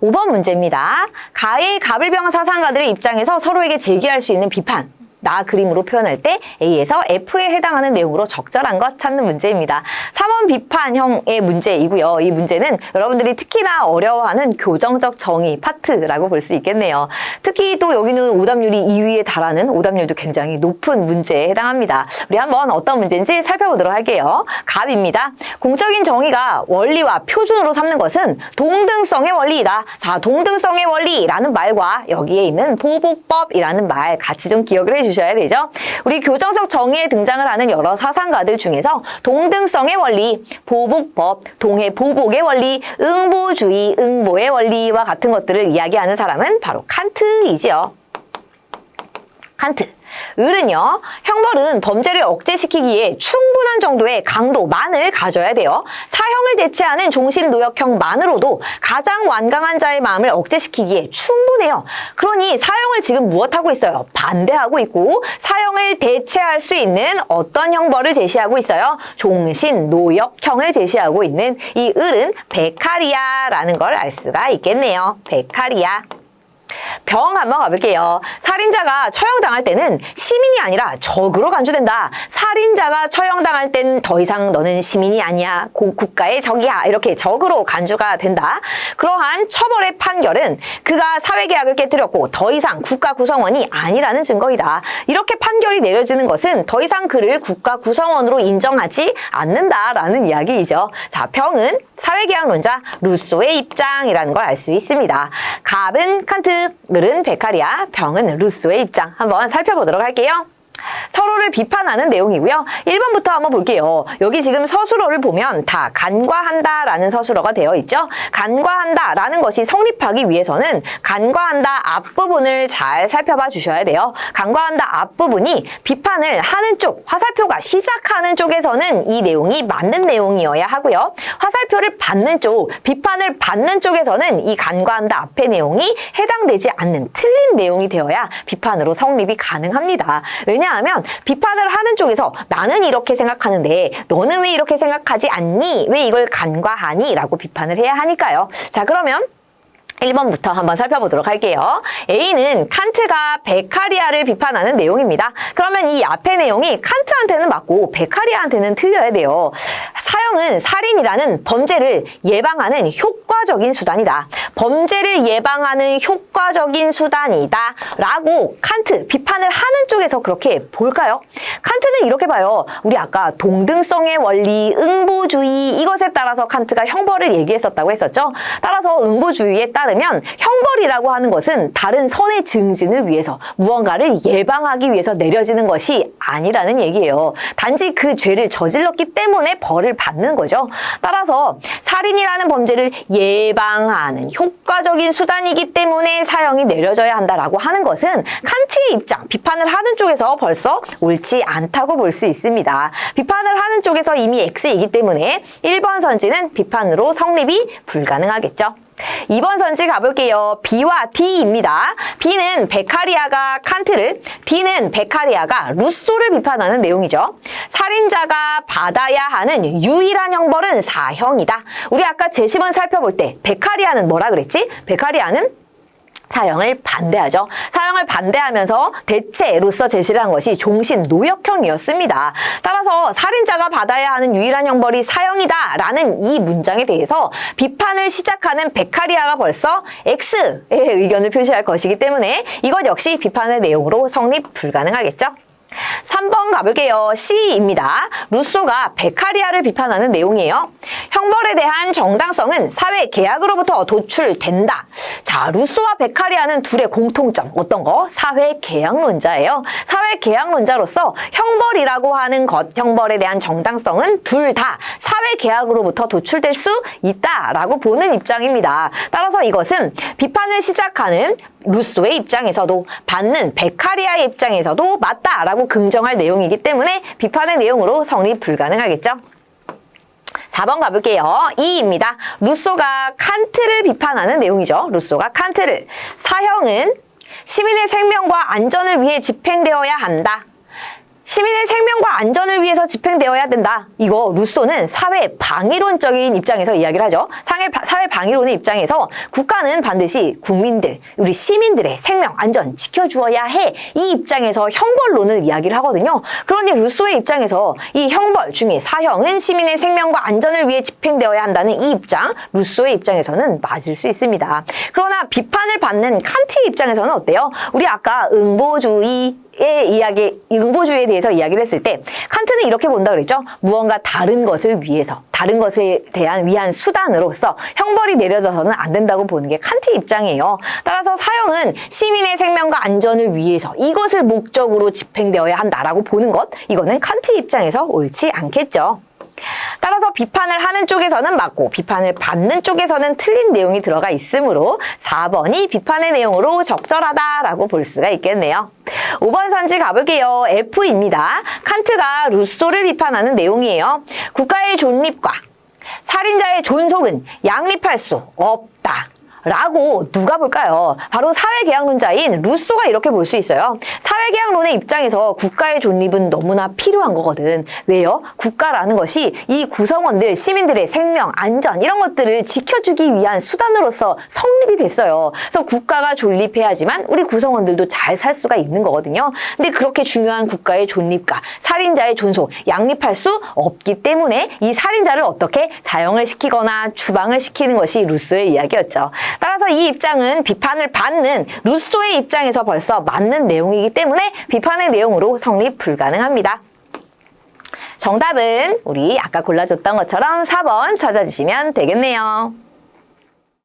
5번 문제입니다. 가의 갑을병 사상가들의 입장에서 서로에게 제기할 수 있는 비판. 나 그림으로 표현할 때 A에서 F에 해당하는 내용으로 적절한 것 찾는 문제입니다. 3번 비판형의 문제이고요. 이 문제는 여러분들이 특히나 어려워하는 교정적 정의 파트라고 볼 수 있겠네요. 특히 또 여기는 오답률이 2위에 달하는 오답률도 굉장히 높은 문제에 해당합니다. 우리 한번 어떤 문제인지 살펴보도록 할게요. 갑입니다. 공적인 정의가 원리와 표준으로 삼는 것은 동등성의 원리이다. 자, 동등성의 원리라는 말과 여기에 있는 보복법이라는 말 같이 좀 기억을 해주셔야 되죠. 우리 교정적 정의에 등장을 하는 여러 사상가들 중에서 동등성의 원리, 보복법, 동해 보복의 원리, 응보주의, 응보의 원리와 같은 것들을 이야기하는 사람은 바로 칸트이지요. 칸트. 을은요, 형벌은 범죄를 억제시키기에 충분한 정도의 강도만을 가져야 돼요. 사형을 대체하는 종신노역형만으로도 가장 완강한 자의 마음을 억제시키기에 충분해요. 그러니 사형을 지금 무엇하고 있어요? 반대하고 있고 사형을 대체할 수 있는 어떤 형벌을 제시하고 있어요? 종신노역형을 제시하고 있는 이 을은 베카리아라는 걸 알 수가 있겠네요. 베카리아. 병 한번 가볼게요. 살인자가 처형당할 때는 시민이 아니라 적으로 간주된다. 살인자가 처형당할 땐 더 이상 너는 시민이 아니야. 국가의 적이야. 이렇게 적으로 간주가 된다. 그러한 처벌의 판결은 그가 사회계약을 깨뜨렸고 더 이상 국가 구성원이 아니라는 증거이다. 이렇게 판결이 내려지는 것은 더 이상 그를 국가 구성원으로 인정하지 않는다라는 이야기이죠. 자, 병은 사회계약론자 루소의 입장이라는 걸 알 수 있습니다. 갑은 칸트, 을은 베카리아, 병은 루소의 입장. 한번 살펴보도록 할게요. 서로를 비판하는 내용이고요. 1번부터 한번 볼게요. 여기 지금 서술어를 보면 다 간과한다라는 서술어가 되어 있죠. 간과한다라는 것이 성립하기 위해서는 간과한다 앞부분을 잘 살펴봐 주셔야 돼요. 간과한다 앞부분이 비판을 하는 쪽, 화살표가 시작하는 쪽에서는 이 내용이 맞는 내용이어야 하고요. 화살표를 받는 쪽, 비판을 받는 쪽에서는 이 간과한다 앞의 내용이 해당되지 않는 틀린 내용이 되어야 비판으로 성립이 가능합니다. 왜냐하면 비판을 하는 쪽에서 나는 이렇게 생각하는데 너는 왜 이렇게 생각하지 않니? 왜 이걸 간과하니? 라고 비판을 해야 하니까요. 자, 그러면 1번부터 한번 살펴보도록 할게요. A는 칸트가 베카리아를 비판하는 내용입니다. 그러면 이 앞의 내용이 칸트한테는 맞고 베카리아한테는 틀려야 돼요. 사형은 살인이라는 범죄를 예방하는 효과적인 수단이다. 범죄를 예방하는 효과적인 수단이다. 라고 칸트, 비판을 하는 쪽에서 그렇게 볼까요? 칸트는 이렇게 봐요. 우리 아까 동등성의 원리, 응보주의 이것에 따라서 칸트가 형벌을 얘기했었다고 했었죠. 따라서 응보주의에 따르면 형벌이라고 하는 것은 다른 선의 증진을 위해서 무언가를 예방하기 위해서 내려지는 것이 아니라는 얘기예요. 단지 그 죄를 저질렀기 때문에 벌을 받는 거죠. 따라서 살인이라는 범죄를 예방하는 효과적인 수단이기 때문에 사형이 내려져야 한다라고 하는 것은 칸트의 입장, 비판을 하는 쪽에서 벌써 옳지 않다고 볼 수 있습니다. 비판을 하는 쪽에서 이미 X이기 때문에 1번 선지는 비판으로 성립이 불가능하겠죠. 2번 선지 가볼게요. B와 D입니다. B는 베카리아가 칸트를, D는 베카리아가 루소를 비판하는 내용이죠. 살인자가 받아야 하는 유일한 형벌은 사형이다. 우리 아까 제시문 살펴볼 때 베카리아는 뭐라 그랬지? 베카리아는 사형을 반대하죠. 사형을 반대하면서 대체로서 제시를 한 것이 종신노역형이었습니다. 따라서 살인자가 받아야 하는 유일한 형벌이 사형이다라는 이 문장에 대해서 비판을 시작하는 베카리아가 벌써 X의 의견을 표시할 것이기 때문에 이것 역시 비판의 내용으로 성립 불가능하겠죠. 3번 가볼게요. C입니다. 루소가 베카리아를 비판하는 내용이에요. 형벌에 대한 정당성은 사회 계약으로부터 도출된다. 자, 루소와 베카리아는 둘의 공통점 어떤 거? 사회 계약론자예요. 사회 계약론자로서 형벌이라고 하는 것, 형벌에 대한 정당성은 둘 다 사회 계약으로부터 도출될 수 있다라고 보는 입장입니다. 따라서 이것은 비판을 시작하는 루소의 입장에서도 받는 베카리아의 입장에서도 맞다라고 긍정할 내용이기 때문에 비판의 내용으로 성립 불가능하겠죠. 4번 가볼게요. 2입니다. 루소가 칸트를 비판하는 내용이죠. 루소가 칸트를. 사형은 시민의 생명과 안전을 위해 집행되어야 한다. 시민의 생명과 안전을 위해서 집행되어야 된다. 이거 루소는 사회 방위론적인 입장에서 이야기를 하죠. 사회 방위론의 입장에서 국가는 반드시 국민들, 우리 시민들의 생명, 안전 지켜주어야 해. 이 입장에서 형벌론을 이야기를 하거든요. 그러니 루소의 입장에서 이 형벌 중에 사형은 시민의 생명과 안전을 위해 집행되어야 한다는 이 입장, 루소의 입장에서는 맞을 수 있습니다. 그러나 비판을 받는 칸트의 입장에서는 어때요? 우리 아까 응보주의에 대해서 이야기를 했을 때 칸트는 이렇게 본다 그랬죠. 무언가 다른 것을 위해서, 다른 것에 대한 위한 수단으로서 형벌이 내려져서는 안 된다고 보는 게 칸트의 입장이에요. 따라서 사형은 시민의 생명과 안전을 위해서 이것을 목적으로 집행되어야 한다라고 보는 것, 이거는 칸트의 입장에서 옳지 않겠죠. 따라서 비판을 하는 쪽에서는 맞고 비판을 받는 쪽에서는 틀린 내용이 들어가 있으므로 4번이 비판의 내용으로 적절하다라고 볼 수가 있겠네요. 5번 선지 가볼게요. F입니다. 칸트가 루소를 비판하는 내용이에요. 국가의 존립과 살인자의 존속은 양립할 수 없다. 라고 누가 볼까요? 바로 사회계약론자인 루소가 이렇게 볼 수 있어요. 사회계약론의 입장에서 국가의 존립은 너무나 필요한 거거든. 왜요? 국가라는 것이 이 구성원들, 시민들의 생명, 안전 이런 것들을 지켜주기 위한 수단으로서 성립이 됐어요. 그래서 국가가 존립해야지만 우리 구성원들도 잘 살 수가 있는 거거든요. 근데 그렇게 중요한 국가의 존립과 살인자의 존속, 양립할 수 없기 때문에 이 살인자를 어떻게 사형을 시키거나 추방을 시키는 것이 루소의 이야기였죠. 따라서 이 입장은 비판을 받는 루소의 입장에서 벌써 맞는 내용이기 때문에 비판의 내용으로 성립 불가능합니다. 정답은 우리 아까 골라줬던 것처럼 4번 찾아주시면 되겠네요.